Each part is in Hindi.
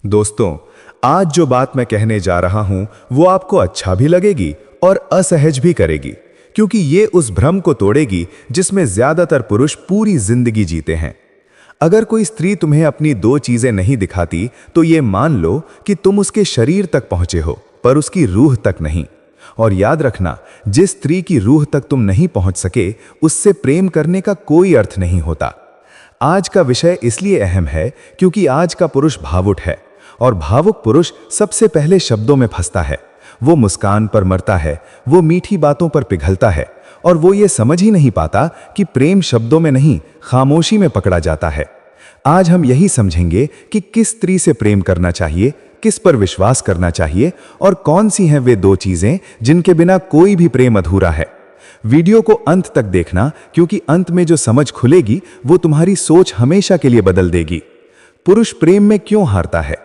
दोस्तों, आज जो बात मैं कहने जा रहा हूं वो आपको अच्छा भी लगेगी और असहज भी करेगी, क्योंकि ये उस भ्रम को तोड़ेगी जिसमें ज्यादातर पुरुष पूरी जिंदगी जीते हैं। अगर कोई स्त्री तुम्हें अपनी दो चीजें नहीं दिखाती तो ये मान लो कि तुम उसके शरीर तक पहुंचे हो पर उसकी रूह तक नहीं। और याद रखना, जिस स्त्री की रूह तक तुम नहीं पहुंच सके उससे प्रेम करने का कोई अर्थ नहीं होता। आज का विषय इसलिए अहम है क्योंकि आज का पुरुष भावुक है, और भावुक पुरुष सबसे पहले शब्दों में फंसता है। वो मुस्कान पर मरता है, वो मीठी बातों पर पिघलता है, और वो ये समझ ही नहीं पाता कि प्रेम शब्दों में नहीं, खामोशी में पकड़ा जाता है। आज हम यही समझेंगे कि किस स्त्री से प्रेम करना चाहिए, किस पर विश्वास करना चाहिए, और कौन सी हैं वे दो चीजें जिनके बिना कोई भी प्रेम अधूरा है। वीडियो को अंत तक देखना, क्योंकि अंत में जो समझ खुलेगी वो तुम्हारी सोच हमेशा के लिए बदल देगी। पुरुष प्रेम में क्यों हारता है?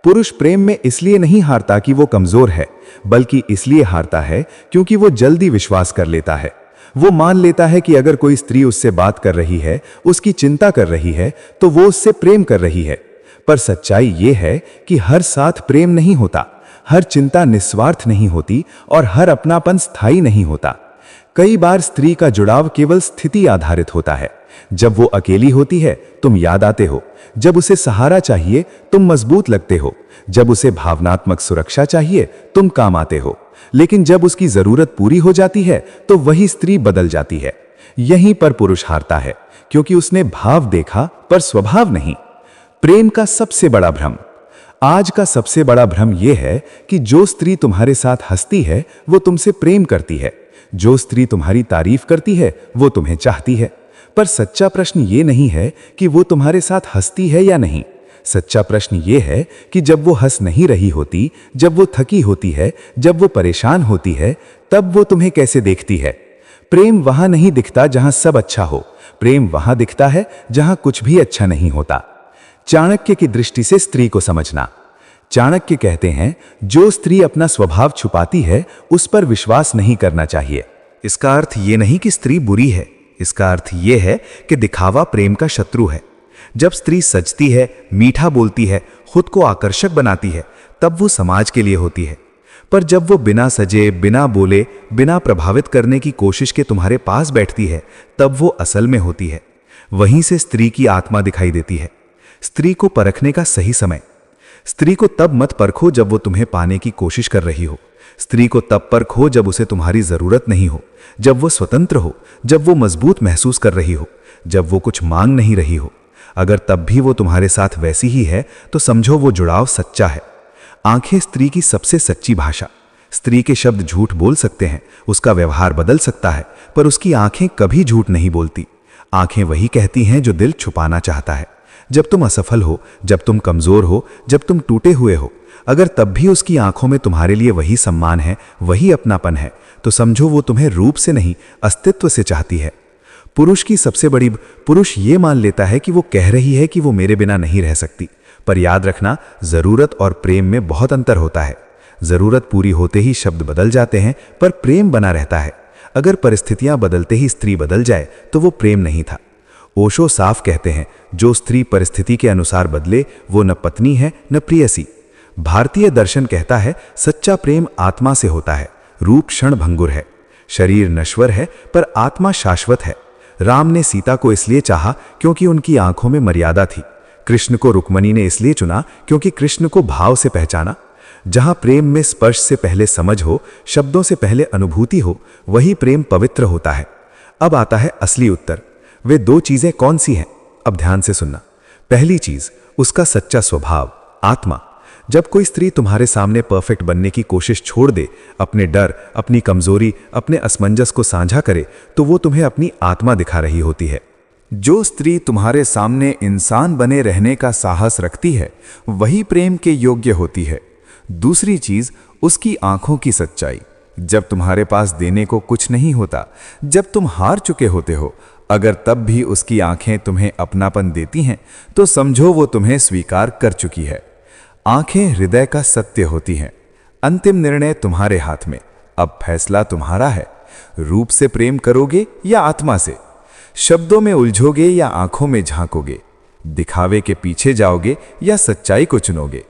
पुरुष प्रेम में इसलिए नहीं हारता कि वो कमजोर है, बल्कि इसलिए हारता है क्योंकि वो जल्दी विश्वास कर लेता है। वो मान लेता है कि अगर कोई स्त्री उससे बात कर रही है, उसकी चिंता कर रही है, तो वो उससे प्रेम कर रही है। पर सच्चाई ये है कि हर साथ प्रेम नहीं होता, हर चिंता निस्वार्थ नहीं होती, और हर अपनापन स्थायी नहीं होता। कई बार स्त्री का जुड़ाव केवल स्थिति आधारित होता है। जब वो अकेली होती है तुम याद आते हो, जब उसे सहारा चाहिए तुम मजबूत लगते हो, जब उसे भावनात्मक सुरक्षा चाहिए तुम काम आते हो। लेकिन जब उसकी जरूरत पूरी हो जाती है तो वही स्त्री बदल जाती है। यहीं पर पुरुष हारता है, क्योंकि उसने भाव देखा पर स्वभाव नहीं। प्रेम का सबसे बड़ा भ्रम। आज का सबसे बड़ा भ्रम यह है कि जो स्त्री तुम्हारे साथ हंसती है वो तुमसे प्रेम करती है, जो स्त्री तुम्हारी तारीफ करती है वो तुम्हें चाहती है। पर सच्चा प्रश्न ये नहीं है कि वो तुम्हारे साथ हंसती है या नहीं। सच्चा प्रश्न ये है कि जब वो हंस नहीं रही होती, जब वो थकी होती है, जब वो परेशान होती है, तब वो तुम्हें कैसे देखती है। प्रेम वहां नहीं दिखता जहां सब अच्छा हो, प्रेम वहां दिखता है जहां कुछ भी अच्छा नहीं होता। चाणक्य की दृष्टि से स्त्री को समझना। चाणक्य कहते हैं, जो स्त्री अपना स्वभाव छुपाती है उस पर विश्वास नहीं करना चाहिए। इसका अर्थ ये नहीं कि स्त्री बुरी है, इसका अर्थ यह है कि दिखावा प्रेम का शत्रु है। जब स्त्री सजती है, मीठा बोलती है, खुद को आकर्षक बनाती है, तब वो समाज के लिए होती है। पर जब वो बिना सजे, बिना बोले, बिना प्रभावित करने की कोशिश के तुम्हारे पास बैठती है, तब वो असल में होती है। वहीं से स्त्री की आत्मा दिखाई देती है। स्त्री को परखने का सही समय। स्त्री को तब मत परखो जब वो तुम्हें पाने की कोशिश कर रही हो। स्त्री को तब परखो जब उसे तुम्हारी जरूरत नहीं हो, जब वो स्वतंत्र हो, जब वो मजबूत महसूस कर रही हो, जब वो कुछ मांग नहीं रही हो। अगर तब भी वो तुम्हारे साथ वैसी ही है तो समझो वो जुड़ाव सच्चा है। आंखें स्त्री की सबसे सच्ची भाषा। स्त्री के शब्द झूठ बोल सकते हैं, उसका व्यवहार बदल सकता है, पर उसकी आंखें कभी झूठ नहीं बोलती। आंखें वही कहती हैं जो दिल छुपाना चाहता है। जब तुम असफल हो, जब तुम कमजोर हो, जब तुम टूटे हुए हो, अगर तब भी उसकी आंखों में तुम्हारे लिए वही सम्मान है, वही अपनापन है, तो समझो वो तुम्हें रूप से नहीं, अस्तित्व से चाहती है। पुरुष ये मान लेता है कि वो कह रही है कि वो मेरे बिना नहीं रह सकती। पर याद रखना, जरूरत और प्रेम में बहुत अंतर होता है। जरूरत पूरी होते ही शब्द बदल जाते हैं, पर प्रेम बना रहता है। अगर परिस्थितियां बदलते ही स्त्री बदल जाए तो वो प्रेम नहीं था। ओशो साफ कहते हैं, जो स्त्री परिस्थिति के अनुसार बदले वो न पत्नी है न प्रियसी। भारतीय दर्शन कहता है, सच्चा प्रेम आत्मा से होता है, रूप क्षण भंगुर है, शरीर नश्वर है पर आत्मा शाश्वत है। राम ने सीता को इसलिए चाहा क्योंकि उनकी आंखों में मर्यादा थी। कृष्ण को रुक्मणी ने इसलिए चुना क्योंकि कृष्ण को भाव से पहचाना। जहां प्रेम में स्पर्श से पहले समझ हो, शब्दों से पहले अनुभूति हो, वही प्रेम पवित्र होता है। अब आता है असली उत्तर। वे दो चीजें कौन सी हैं? अब ध्यान से सुनना। पहली चीज, उसका सच्चा स्वभाव, आत्मा। जब कोई स्त्री तुम्हारे सामने परफेक्ट बनने की कोशिश छोड़ दे, अपने डर, अपनी कमजोरी, अपने असमंजस को साझा करे, तो वो तुम्हें अपनी आत्मा दिखा रही होती है। जो स्त्री तुम्हारे सामने इंसान बने रहने का साहस रखती है, वही प्रेम के योग्य होती है। दूसरी चीज, उसकी आंखों की सच्चाई। जब तुम्हारे पास देने को कुछ नहीं होता, जब तुम हार चुके होते हो, अगर तब भी उसकी आंखें तुम्हें अपनापन देती हैं, तो समझो वो तुम्हें स्वीकार कर चुकी है। आंखें हृदय का सत्य होती हैं। अंतिम निर्णय तुम्हारे हाथ में। अब फैसला तुम्हारा है। रूप से प्रेम करोगे या आत्मा से? शब्दों में उलझोगे या आंखों में झांकोगे? दिखावे के पीछे जाओगे या सच्चाई को चुनोगे?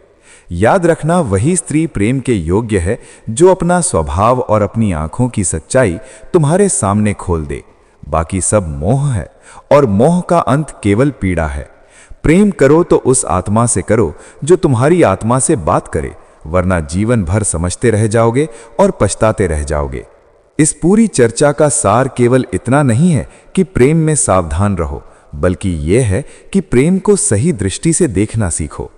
याद रखना, वही स्त्री प्रेम के योग्य है जो अपना स्वभाव और अपनी आंखों की सच्चाई तुम्हारे सामने खोल दे। बाकी सब मोह है, और मोह का अंत केवल पीड़ा है। प्रेम करो तो उस आत्मा से करो जो तुम्हारी आत्मा से बात करे, वरना जीवन भर समझते रह जाओगे और पछताते रह जाओगे। इस पूरी चर्चा का सार केवल इतना नहीं है कि प्रेम में सावधान रहो, बल्कि यह है कि प्रेम को सही दृष्टि से देखना सीखो।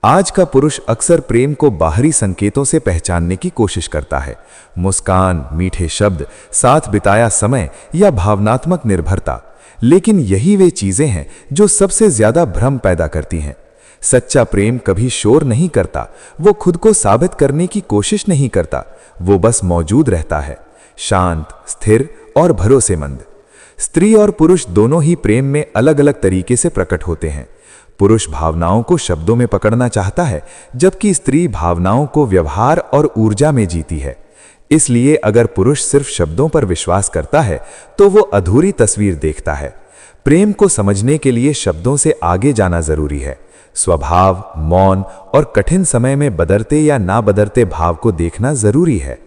आज का पुरुष अक्सर प्रेम को बाहरी संकेतों से पहचानने की कोशिश करता है। मुस्कान, मीठे शब्द, साथ बिताया समय या भावनात्मक निर्भरता। लेकिन यही वे चीजें हैं जो सबसे ज्यादा भ्रम पैदा करती हैं। सच्चा प्रेम कभी शोर नहीं करता, वो खुद को साबित करने की कोशिश नहीं करता, वो बस मौजूद रहता है, शांत, स्थिर और भरोसेमंद। स्त्री और पुरुष दोनों ही प्रेम में अलग अलग तरीके से प्रकट होते हैं। पुरुष भावनाओं को शब्दों में पकड़ना चाहता है, जबकि स्त्री भावनाओं को व्यवहार और ऊर्जा में जीती है। इसलिए अगर पुरुष सिर्फ शब्दों पर विश्वास करता है तो वो अधूरी तस्वीर देखता है। प्रेम को समझने के लिए शब्दों से आगे जाना जरूरी है। स्वभाव, मौन और कठिन समय में बदलते या ना बदलते भाव को देखना जरूरी है।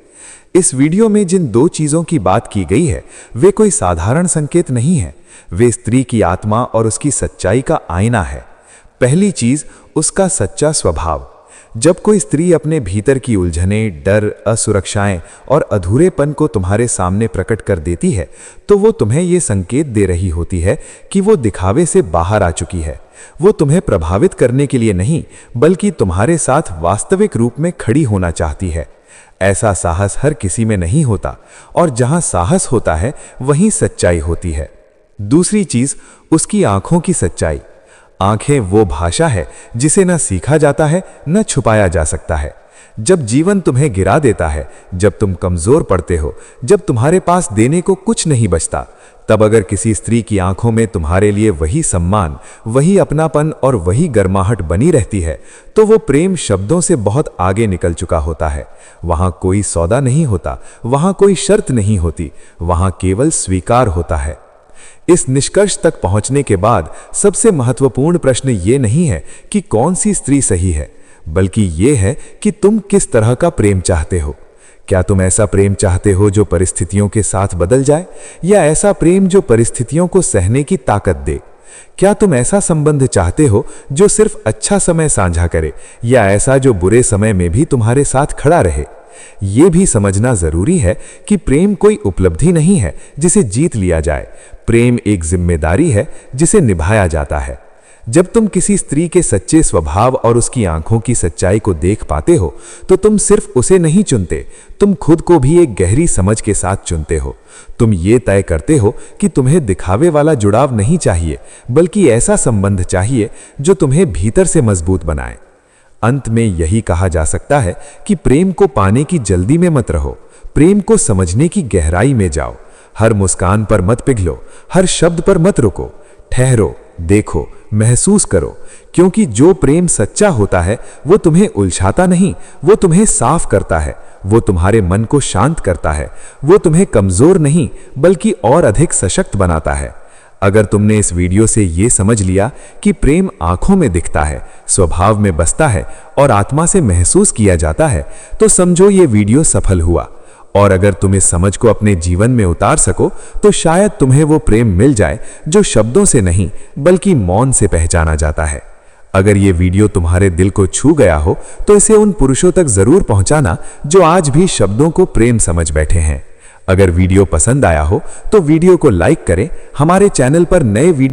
इस वीडियो में जिन दो चीजों की बात की गई है वे कोई साधारण संकेत नहीं है, वे स्त्री की आत्मा और उसकी सच्चाई का आईना है। पहली चीज, उसका सच्चा स्वभाव। जब कोई स्त्री अपने भीतर की उलझनें, डर, असुरक्षाएं और अधूरेपन को तुम्हारे सामने प्रकट कर देती है तो वो तुम्हें ये संकेत दे रही होती है कि वो दिखावे से बाहर आ चुकी है। वो तुम्हें प्रभावित करने के लिए नहीं, बल्कि तुम्हारे साथ वास्तविक रूप में खड़ी होना चाहती है। ऐसा साहस हर किसी में नहीं होता, और जहां साहस होता है वहीं सच्चाई होती है। दूसरी चीज, उसकी आंखों की सच्चाई। आंखें वो भाषा है जिसे न सीखा जाता है न छुपाया जा सकता है। जब जीवन तुम्हें गिरा देता है, जब तुम कमजोर पड़ते हो, जब तुम्हारे पास देने को कुछ नहीं बचता, तब अगर किसी स्त्री की आंखों में तुम्हारे लिए वही सम्मान, वही अपनापन और वही गर्माहट बनी रहती है, तो वो प्रेम शब्दों से बहुत आगे निकल चुका होता है। वहां कोई सौदा नहीं होता, वहां कोई शर्त नहीं होती, वहां केवल स्वीकार होता है। इस निष्कर्ष तक पहुंचने के बाद सबसे महत्वपूर्ण प्रश्न ये नहीं है कि कौन सी स्त्री सही है, बल्कि ये है कि तुम किस तरह का प्रेम चाहते हो। क्या तुम ऐसा प्रेम चाहते हो जो परिस्थितियों के साथ बदल जाए, या ऐसा प्रेम जो परिस्थितियों को सहने की ताकत दे? क्या तुम ऐसा संबंध चाहते हो जो सिर्फ अच्छा समय साझा करे, या ऐसा जो बुरे समय में भी तुम्हारे साथ खड़ा रहे? ये भी समझना जरूरी है कि प्रेम कोई उपलब्धि नहीं है जिसे जीत लिया जाए। प्रेम एक जिम्मेदारी है जिसे निभाया जाता है। जब तुम किसी स्त्री के सच्चे स्वभाव और उसकी आंखों की सच्चाई को देख पाते हो तो तुम सिर्फ उसे नहीं चुनते, तुम खुद को भी एक गहरी समझ के साथ चुनते हो। तुम ये तय करते हो कि तुम्हें दिखावे वाला जुड़ाव नहीं चाहिए, बल्कि ऐसा संबंध चाहिए जो तुम्हें भीतर से मजबूत बनाए। अंत में यही कहा जा सकता है कि प्रेम को पाने की जल्दी में मत रहो, प्रेम को समझने की गहराई में जाओ। हर मुस्कान पर मत पिघलो, हर शब्द पर मत रुको, ठहरो, देखो, महसूस करो, क्योंकि जो प्रेम सच्चा होता है वो तुम्हें उलझाता नहीं, वो तुम्हें साफ करता है, वो तुम्हारे मन को शांत करता है, वो तुम्हें कमजोर नहीं बल्कि और अधिक सशक्त बनाता है। अगर तुमने इस वीडियो से ये समझ लिया कि प्रेम आंखों में दिखता है, स्वभाव में बसता है और आत्मा से महसूस किया जाता है, तो समझो ये वीडियो सफल हुआ। और अगर तुम इस समझ को अपने जीवन में उतार सको तो शायद तुम्हें वो प्रेम मिल जाए जो शब्दों से नहीं बल्कि मौन से पहचाना जाता है। अगर ये वीडियो तुम्हारे दिल को छू गया हो तो इसे उन पुरुषों तक जरूर पहुंचाना जो आज भी शब्दों को प्रेम समझ बैठे हैं। अगर वीडियो पसंद आया हो तो वीडियो को लाइक करें। हमारे चैनल पर नए वीडियो